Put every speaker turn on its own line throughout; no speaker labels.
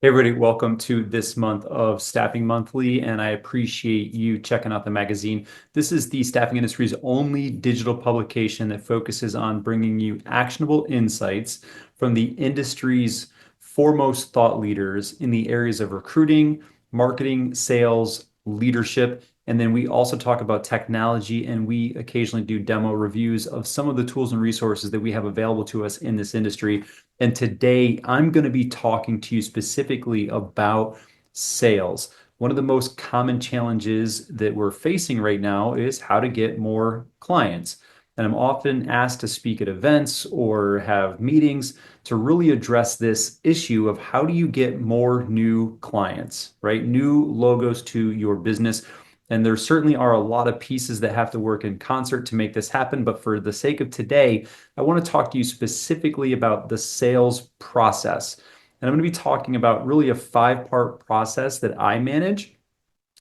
Hey everybody, welcome to this month of Staffing Monthly, and I appreciate you checking out the magazine. This is the staffing industry's only digital publication that focuses on bringing you actionable insights from the industry's foremost thought leaders in the areas of recruiting, marketing, sales, leadership, and then we also talk about technology, and we occasionally do demo reviews of some of the tools and resources that we have available to us in this industry. And today I'm going to be talking to you specifically about sales. One of the most common challenges that we're facing right now is how to get more clients. And I'm often asked to speak at events or have meetings to really address this issue of how do you get more new clients, right? New logos to your business. And there certainly are a lot of pieces that have to work in concert to make this happen. But for the sake of today, I want to talk to you specifically about the sales process. And I'm going to be talking about really a five-part process that I manage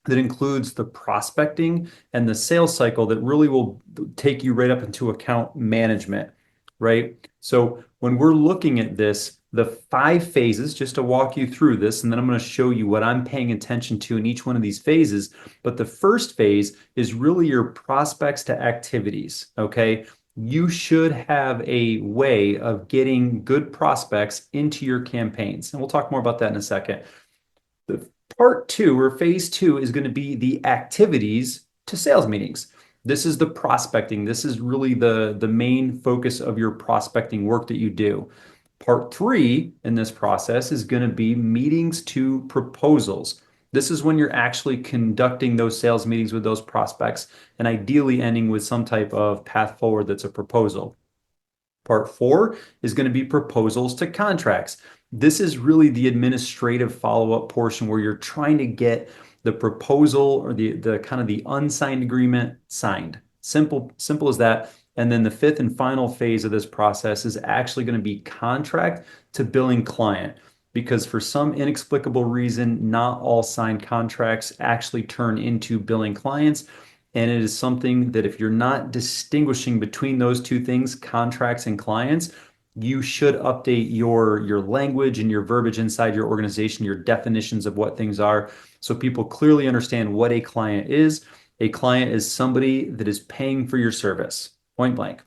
that includes the prospecting and the sales cycle that really will take you right up into account management, right? So when we're looking at this, the five phases, just to walk you through this, and then I'm going to show you what I'm paying attention to in each one of these phases. But the first phase is really your prospects to activities, okay? You should have a way of getting good prospects into your campaigns. And we'll talk more about that in a second. The part two or phase two is going to be the activities to sales meetings. This is the prospecting. This is really the main focus of your prospecting work that you do. Part three in this process is going to be meetings to proposals. This is when you're actually conducting those sales meetings with those prospects and ideally ending with some type of path forward that's a proposal. Part four is going to be proposals to contracts. This is really the administrative follow-up portion where you're trying to get the proposal or the kind of the unsigned agreement signed. Simple as that. And then the fifth and final phase of this process is actually going to be contract to billing client, because for some inexplicable reason, not all signed contracts actually turn into billing clients. And it is something that if you're not distinguishing between those two things, contracts and clients, you should update your language and your verbiage inside your organization, your definitions of what things are, so people clearly understand what a client is. A client is somebody that is paying for your service, point blank.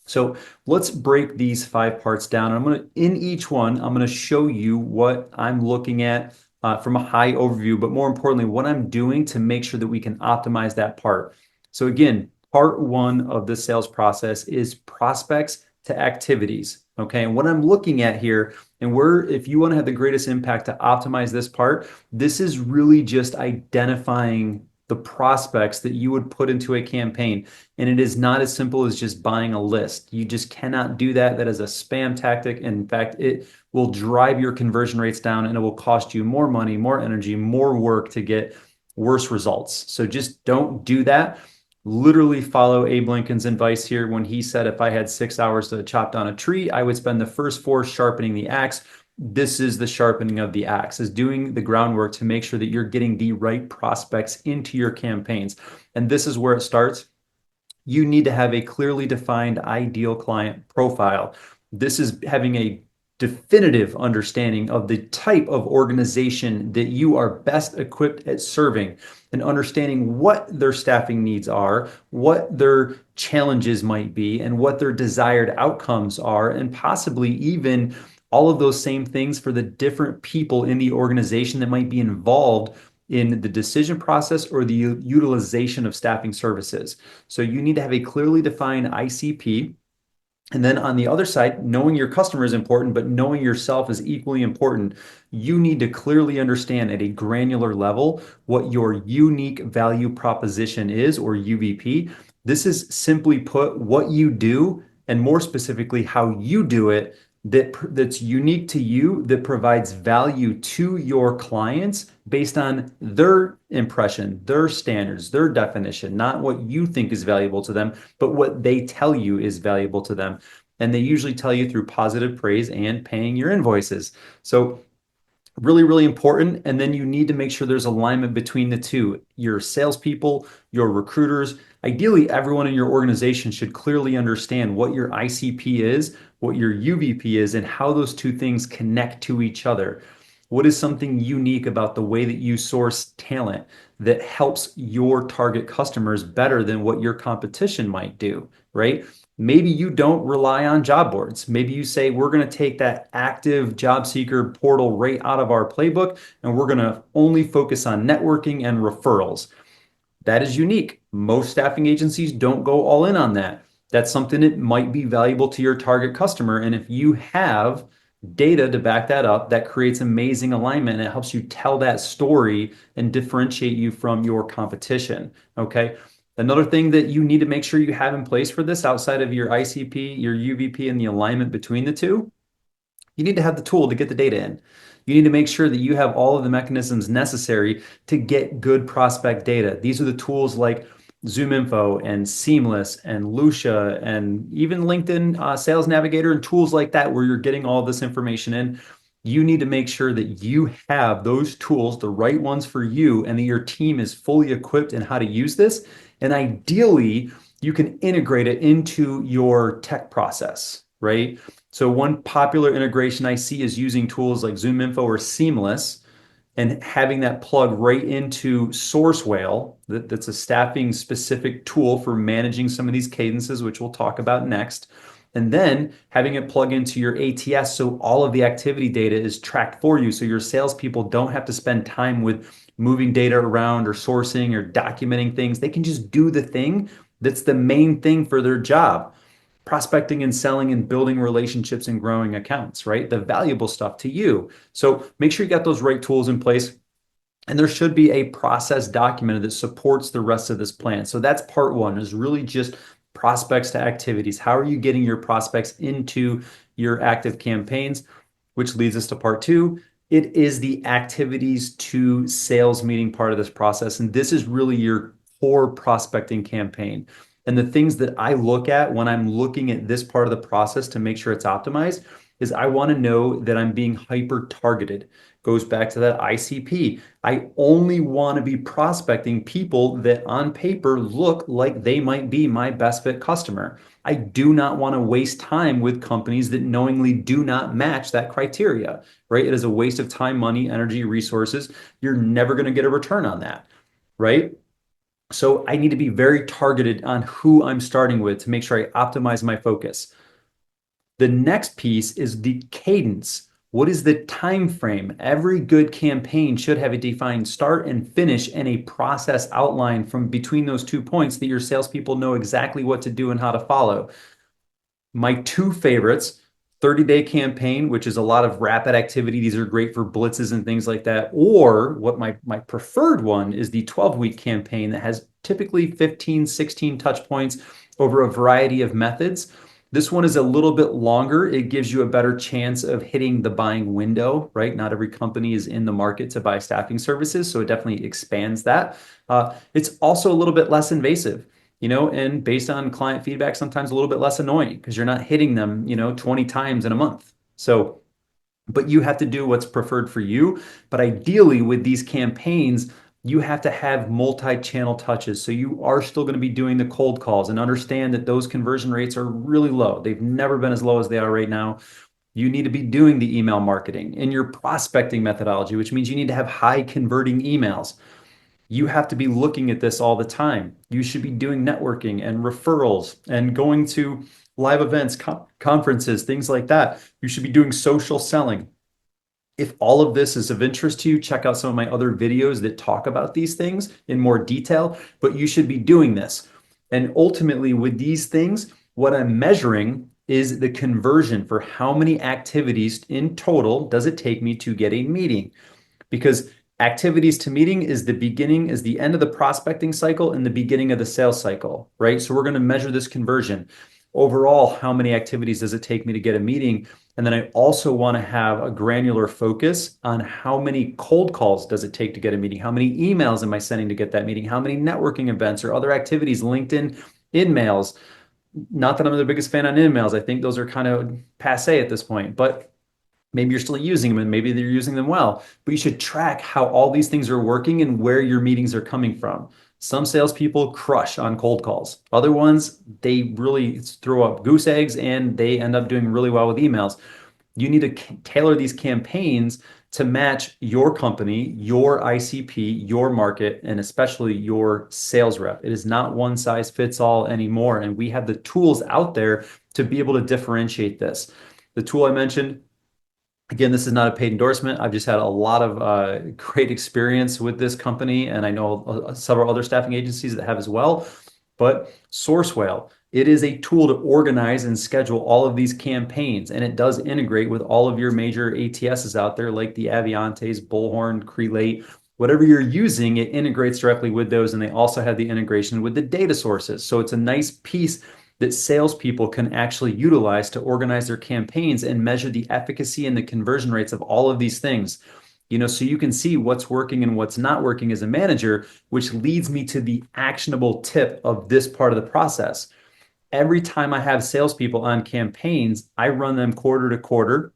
So let's break these five parts down. In each one, I'm going to show you what I'm looking at from a high overview, but more importantly, what I'm doing to make sure that we can optimize that part. So again, part one of the sales process is prospects to activities. Okay. And what I'm looking at here, and if you want to have the greatest impact to optimize this part, this is really just identifying the prospects that you would put into a campaign. And it is not as simple as just buying a list. You just cannot do that. That is a spam tactic. And in fact, it will drive your conversion rates down and it will cost you more money, more energy, more work to get worse results. So just don't do that. Literally follow Abe Lincoln's advice here when he said, if I had 6 hours to chop down a tree, I would spend the first 4 sharpening the axe. This is the sharpening of the axe, is doing the groundwork to make sure that you're getting the right prospects into your campaigns. And this is where it starts. You need to have a clearly defined ideal client profile. This is having a definitive understanding of the type of organization that you are best equipped at serving, and understanding what their staffing needs are, what their challenges might be, and what their desired outcomes are, and possibly even all of those same things for the different people in the organization that might be involved in the decision process or the utilization of staffing services. So you need to have a clearly defined ICP. And then on the other side, knowing your customer is important, but knowing yourself is equally important. You need to clearly understand at a granular level what your unique value proposition is, or UVP. This is simply put what you do, and more specifically, how you do it, that's unique to you, that provides value to your clients based on their impression, their standards, their definition, not what you think is valuable to them, but what they tell you is valuable to them. And they usually tell you through positive praise and paying your invoices. So really, really important. And then you need to make sure there's alignment between the two. Your salespeople, your recruiters, ideally everyone in your organization should clearly understand what your ICP is, what your UVP is, and how those two things connect to each other. What is something unique about the way that you source talent that helps your target customers better than what your competition might do, right? Maybe you don't rely on job boards. Maybe you say, we're going to take that active job seeker portal right out of our playbook, and we're going to only focus on networking and referrals. That is unique. Most staffing agencies don't go all in on that. That's something that might be valuable to your target customer. And if you have data to back that up, that creates amazing alignment and it helps you tell that story and differentiate you from your competition. Okay. Another thing that you need to make sure you have in place for this outside of your ICP, your UVP, and the alignment between the two, you need to have the tool to get the data in. You need to make sure that you have all of the mechanisms necessary to get good prospect data. These are the tools like ZoomInfo and Seamless and Lucia and even LinkedIn Sales Navigator and tools like that where you're getting all this information in. You need to make sure that you have those tools, the right ones for you, and that your team is fully equipped in how to use this. And ideally, you can integrate it into your tech process, right? So one popular integration I see is using tools like ZoomInfo or Seamless and having that plug right into Sourcewell. That's a staffing specific tool for managing some of these cadences, which we'll talk about next. And then having it plug into your ATS so all of the activity data is tracked for you. So your salespeople don't have to spend time with moving data around or sourcing or documenting things. They can just do the thing that's the main thing for their job: prospecting and selling and building relationships and growing accounts, right? The valuable stuff to you. So make sure you got those right tools in place. And there should be a process documented that supports the rest of this plan. So that's part one, is really just prospects to activities. How are you getting your prospects into your active campaigns? Which leads us to part two. It is the activities to sales meeting part of this process. And this is really your core prospecting campaign. And the things that I look at when I'm looking at this part of the process to make sure it's optimized is I want to know that I'm being hyper targeted. Goes back to that ICP. I only want to be prospecting people that on paper look like they might be my best fit customer. I do not want to waste time with companies that knowingly do not match that criteria, right? It is a waste of time, money, energy, resources. You're never going to get a return on that, right? So I need to be very targeted on who I'm starting with to make sure I optimize my focus. The next piece is the cadence. What is the time frame? Every good campaign should have a defined start and finish and a process outline from between those 2 points that your salespeople know exactly what to do and how to follow. My two favorites: 30-day campaign, which is a lot of rapid activity. These are great for blitzes and things like that. Or what my preferred one is the 12-week campaign that has typically 15, 16 touch points over a variety of methods. This one is a little bit longer. It gives you a better chance of hitting the buying window, right? Not every company is in the market to buy staffing services, so it definitely expands that. It's also a little bit less invasive, and based on client feedback, sometimes a little bit less annoying because you're not hitting them, 20 times in a month. So, but you have to do what's preferred for you. But ideally, with these campaigns, you have to have multi-channel touches. So you are still going to be doing the cold calls and understand that those conversion rates are really low. They've never been as low as they are right now. You need to be doing the email marketing in your prospecting methodology, which means you need to have high converting emails. You have to be looking at this all the time. You should be doing networking and referrals and going to live events, conferences, things like that. You should be doing social selling. If all of this is of interest to you, check out some of my other videos that talk about these things in more detail, but you should be doing this. And ultimately, with these things, what I'm measuring is the conversion for how many activities in total does it take me to get a meeting. Because activities to meeting is the end of the prospecting cycle and the beginning of the sales cycle, right? So we're going to measure this conversion. Overall, how many activities does it take me to get a meeting? And then I also want to have a granular focus on how many cold calls does it take to get a meeting? How many emails am I sending to get that meeting? How many networking events or other activities, LinkedIn, in-mails? Not that I'm the biggest fan on in-mails. I think those are kind of passe at this point, but maybe you're still using them and maybe they're using them well, but you should track how all these things are working and where your meetings are coming from. Some salespeople crush on cold calls. Other ones, they really throw up goose eggs and they end up doing really well with emails. You need to tailor these campaigns to match your company, your ICP, your market, and especially your sales rep. It is not one size fits all anymore. And we have the tools out there to be able to differentiate this. The tool I mentioned, again, this is not a paid endorsement. I've just had a lot of great experience with this company, and I know several other staffing agencies that have as well. But Sourcewell, it is a tool to organize and schedule all of these campaigns, and it does integrate with all of your major ATSs out there, like the Aviantes, Bullhorn, Crelate, whatever you're using, it integrates directly with those, and they also have the integration with the data sources. So it's a nice piece that salespeople can actually utilize to organize their campaigns and measure the efficacy and the conversion rates of all of these things. So you can see what's working and what's not working as a manager, which leads me to the actionable tip of this part of the process. Every time I have salespeople on campaigns, I run them quarter to quarter.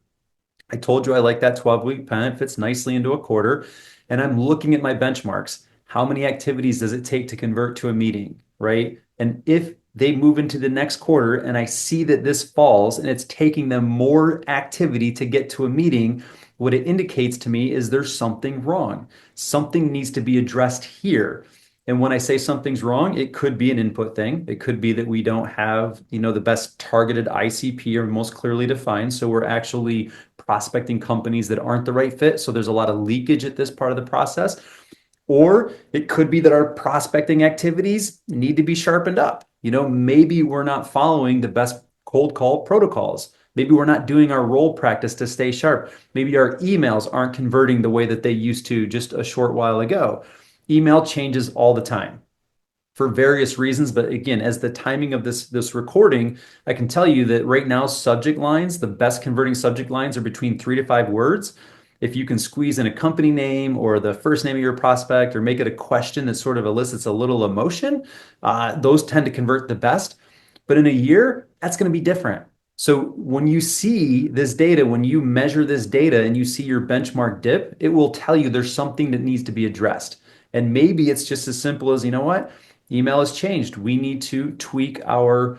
I told you I like that 12-week plan. It fits nicely into a quarter. And I'm looking at my benchmarks. How many activities does it take to convert to a meeting, right? And if they move into the next quarter and I see that this falls and it's taking them more activity to get to a meeting, what it indicates to me is there's something wrong. Something needs to be addressed here. And when I say something's wrong, it could be an input thing. It could be that we don't have, the best targeted ICP or most clearly defined. So we're actually prospecting companies that aren't the right fit. So there's a lot of leakage at this part of the process. Or it could be that our prospecting activities need to be sharpened up. Maybe we're not following the best cold call protocols. Maybe we're not doing our role practice to stay sharp. Maybe our emails aren't converting the way that they used to just a short while ago. Email changes all the time for various reasons. But again, as the timing of this recording, I can tell you that right now, subject lines, the best converting subject lines are between 3 to 5 words. If you can squeeze in a company name or the first name of your prospect or make it a question that sort of elicits a little emotion, those tend to convert the best. But in a year, that's going to be different. So when you see this data, when you measure this data and you see your benchmark dip, it will tell you there's something that needs to be addressed. And maybe it's just as simple as, what? Email has changed. We need to tweak our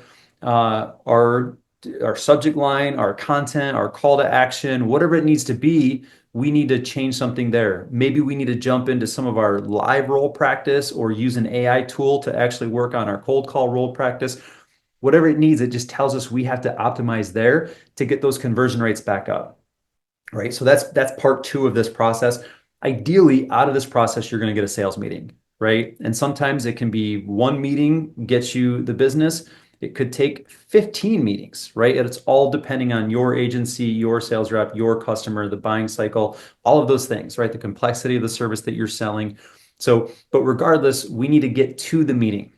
subject line, our content, our call to action, whatever it needs to be. We need to change something there. Maybe we need to jump into some of our live role practice or use an AI tool to actually work on our cold call role practice. Whatever it needs, it just tells us we have to optimize there to get those conversion rates back up. Right. So that's part two of this process. Ideally, out of this process, you're going to get a sales meeting, right? And sometimes it can be one meeting gets you the business. It could take 15 meetings, right? And it's all depending on your agency, your sales rep, your customer, the buying cycle, all of those things, right? The complexity of the service that you're selling. So, but regardless, we need to get to the meeting.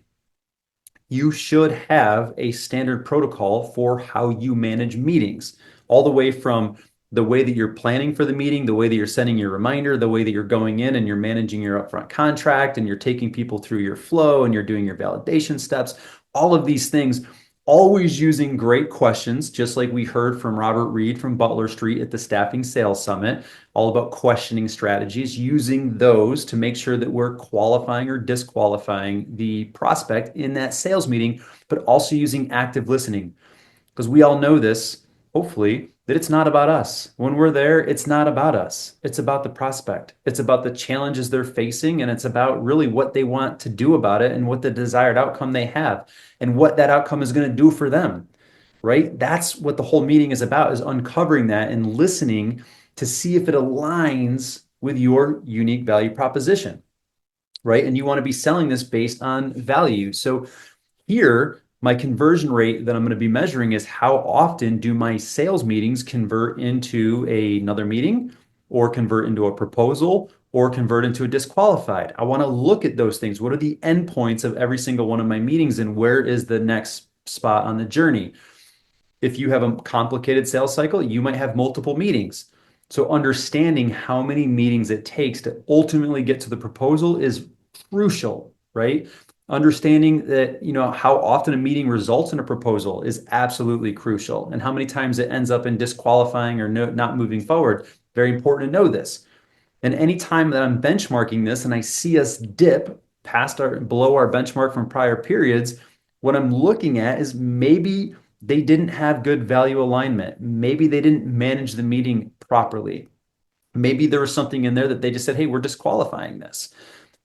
You should have a standard protocol for how you manage meetings, all the way from the way that you're planning for the meeting, the way that you're sending your reminder, the way that you're going in and you're managing your upfront contract and you're taking people through your flow and you're doing your validation steps, all of these things, always using great questions, just like we heard from Robert Reed from Butler Street at the Staffing Sales Summit, all about questioning strategies, using those to make sure that we're qualifying or disqualifying the prospect in that sales meeting, but also using active listening. Because we all know this, hopefully, that it's not about us. When we're there, it's not about us. It's about the prospect. It's about the challenges they're facing, and it's about really what they want to do about it and what the desired outcome they have and what that outcome is going to do for them, right? That's what the whole meeting is about, is uncovering that and listening to see if it aligns with your unique value proposition, right? And you want to be selling this based on value. So here, my conversion rate that I'm going to be measuring is how often do my sales meetings convert into another meeting or convert into a proposal or convert into a disqualified. I want to look at those things. What are the endpoints of every single one of my meetings and where is the next spot on the journey? If you have a complicated sales cycle, you might have multiple meetings. So understanding how many meetings it takes to ultimately get to the proposal is crucial, right? Understanding that, how often a meeting results in a proposal is absolutely crucial, and how many times it ends up in disqualifying or not moving forward. Very important to know this. And anytime that I'm benchmarking this and I see us dip below our benchmark from prior periods, what I'm looking at is maybe they didn't have good value alignment. Maybe they didn't manage the meeting properly. Maybe there was something in there that they just said, hey, we're disqualifying this.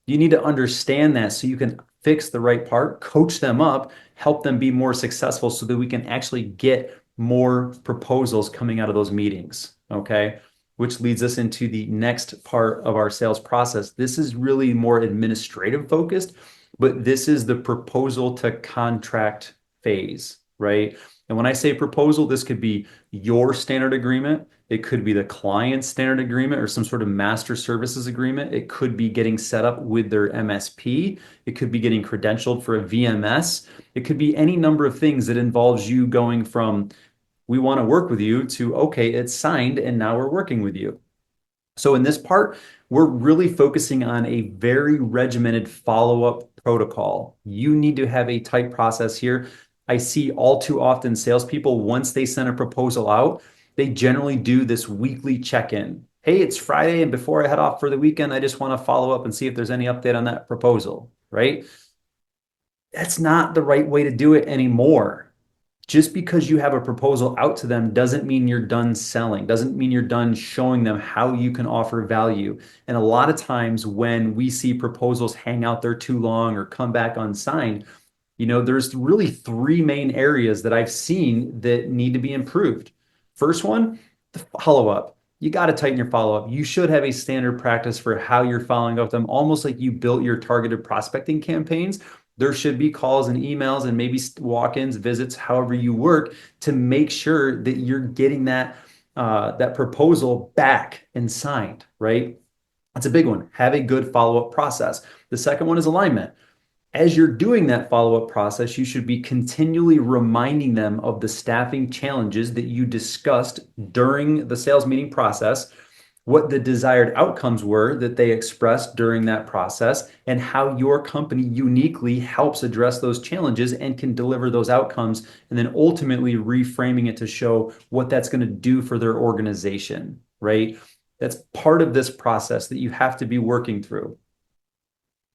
You need to understand that so you can fix the right part, coach them up, help them be more successful so that we can actually get more proposals coming out of those meetings. Okay. Which leads us into the next part of our sales process. This is really more administrative focused, but this is the proposal to contract phase, right? And when I say proposal, this could be your standard agreement. It could be the client's standard agreement or some sort of master services agreement. It could be getting set up with their MSP. It could be getting credentialed for a VMS. It could be any number of things that involves you going from, we want to work with you to, okay, it's signed and now we're working with you. So in this part, we're really focusing on a very regimented follow-up protocol. You need to have a tight process here. I see all too often salespeople, once they send a proposal out, they generally do this weekly check-in. Hey, it's Friday, and before I head off for the weekend, I just want to follow up and see if there's any update on that proposal, right? That's not the right way to do it anymore. Just because you have a proposal out to them doesn't mean you're done selling, doesn't mean you're done showing them how you can offer value. And a lot of times when we see proposals hang out there too long or come back unsigned, there's really three main areas that I've seen that need to be improved. First one, the follow up. You got to tighten your follow up. You should have a standard practice for how you're following up with them, almost like you built your targeted prospecting campaigns. There should be calls and emails and maybe walk-ins, visits, however you work to make sure that you're getting that proposal back and signed, right? That's a big one. Have a good follow-up process. The second one is alignment. As you're doing that follow-up process, you should be continually reminding them of the staffing challenges that you discussed during the sales meeting process, what the desired outcomes were that they expressed during that process, and how your company uniquely helps address those challenges and can deliver those outcomes, and then ultimately reframing it to show what that's going to do for their organization, right? That's part of this process that you have to be working through.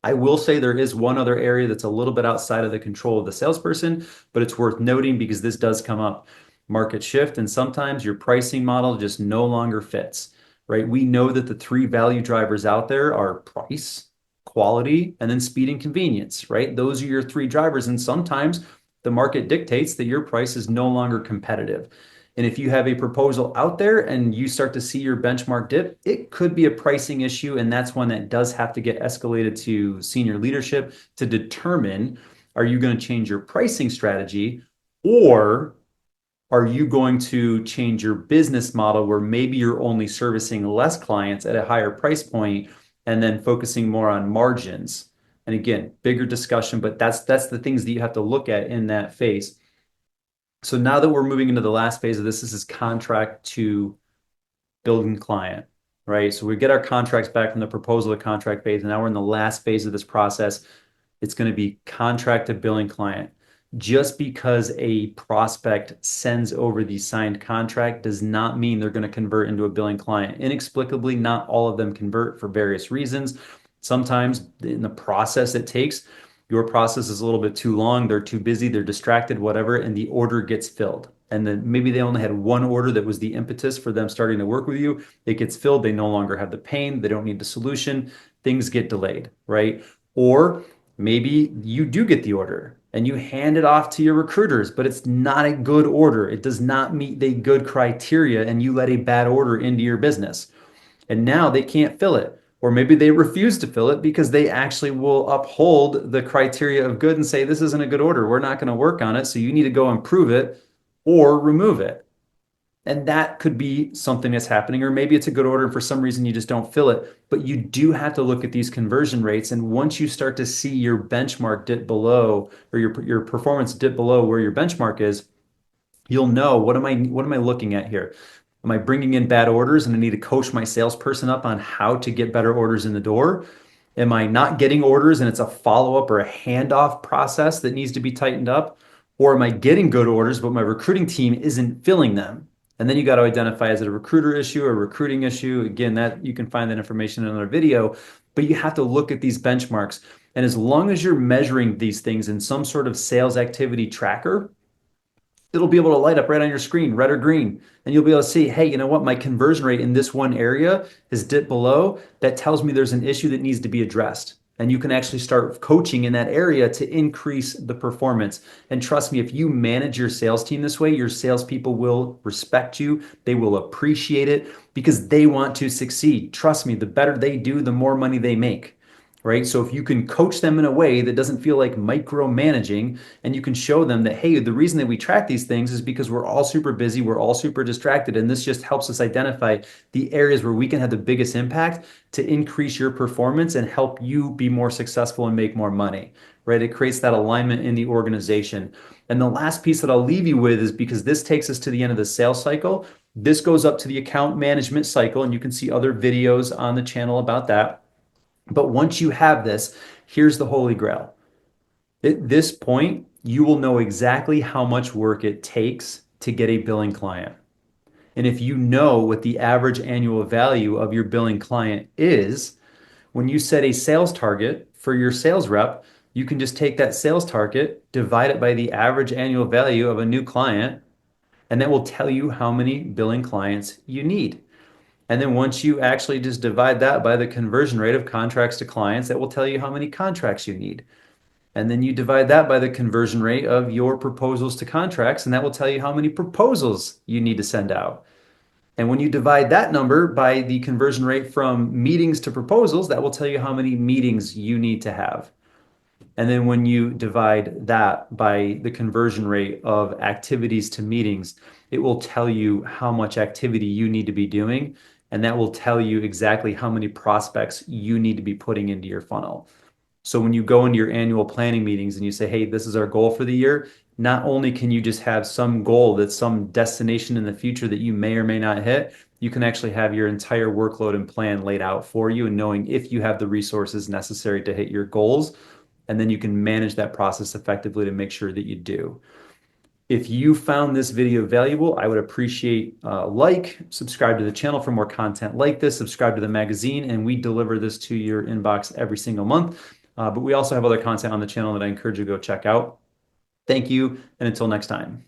I will say there is one other area that's a little bit outside of the control of the salesperson, but it's worth noting because this does come up. Market shift, and sometimes your pricing model just no longer fits, right? We know that the three value drivers out there are price, quality, and then speed and convenience, right? Those are your three drivers. And sometimes the market dictates that your price is no longer competitive. And if you have a proposal out there and you start to see your benchmark dip, it could be a pricing issue. And that's one that does have to get escalated to senior leadership to determine, are you going to change your pricing strategy, or are you going to change your business model where maybe you're only servicing less clients at a higher price point and then focusing more on margins? And again, bigger discussion, but that's the things that you have to look at in that phase. So now that we're moving into the last phase of this is contract to building client, right? So we get our contracts back from the proposal to contract phase, and now we're in the last phase of this process. It's going to be contract to billing client. Just because a prospect sends over the signed contract does not mean they're going to convert into a billing client. Inexplicably, not all of them convert for various reasons. Sometimes in the process it takes, your process is a little bit too long, they're too busy, they're distracted, whatever, and the order gets filled. And then maybe they only had one order that was the impetus for them starting to work with you. It gets filled, they no longer have the pain, they don't need the solution, things get delayed, right? Or maybe you do get the order and you hand it off to your recruiters, but it's not a good order. It does not meet the good criteria, and you let a bad order into your business. And now they can't fill it. Or maybe they refuse to fill it because they actually will uphold the criteria of good and say, this isn't a good order. We're not going to work on it. So you need to go improve it or remove it. And that could be something that's happening. Or maybe it's a good order and for some reason you just don't fill it. But you do have to look at these conversion rates. And once you start to see your benchmark dip below, or your performance dip below where your benchmark is, you'll know, what am I looking at here? Am I bringing in bad orders and I need to coach my salesperson up on how to get better orders in the door? Am I not getting orders and it's a follow-up or a handoff process that needs to be tightened up? Or am I getting good orders, but my recruiting team isn't filling them? And then you got to identify, is it a recruiter issue or a recruiting issue? Again, that you can find that information in another video, but you have to look at these benchmarks. And as long as you're measuring these things in some sort of sales activity tracker, it'll be able to light up right on your screen, red or green. And you'll be able to see, hey, you know what? My conversion rate in this one area has dipped below. That tells me there's an issue that needs to be addressed. And you can actually start coaching in that area to increase the performance. And trust me, if you manage your sales team this way, your salespeople will respect you. They will appreciate it because they want to succeed. Trust me, the better they do, the more money they make. Right? So if you can coach them in a way that doesn't feel like micromanaging, and you can show them that, hey, the reason that we track these things is because we're all super busy, we're all super distracted, and this just helps us identify the areas where we can have the biggest impact to increase your performance and help you be more successful and make more money, right? It creates that alignment in the organization. And the last piece that I'll leave you with is, because this takes us to the end of the sales cycle, this goes up to the account management cycle, and you can see other videos on the channel about that. But once you have this, here's the holy grail. At this point, you will know exactly how much work it takes to get a billing client. And if you know what the average annual value of your billing client is, when you set a sales target for your sales rep, you can just take that sales target, divide it by the average annual value of a new client, and that will tell you how many billing clients you need. And then once you actually just divide that by the conversion rate of contracts to clients, that will tell you how many contracts you need. And then you divide that by the conversion rate of your proposals to contracts, and that will tell you how many proposals you need to send out. And when you divide that number by the conversion rate from meetings to proposals, that will tell you how many meetings you need to have. And then when you divide that by the conversion rate of activities to meetings, it will tell you how much activity you need to be doing. And that will tell you exactly how many prospects you need to be putting into your funnel. So when you go into your annual planning meetings and you say, hey, this is our goal for the year, not only can you just have some goal that's some destination in the future that you may or may not hit, you can actually have your entire workload and plan laid out for you, and knowing if you have the resources necessary to hit your goals. And then you can manage that process effectively to make sure that you do. If you found this video valuable, I would appreciate subscribe to the channel for more content like this, subscribe to the magazine, and we deliver this to your inbox every single month. But we also have other content on the channel that I encourage you to go check out. Thank you, and until next time.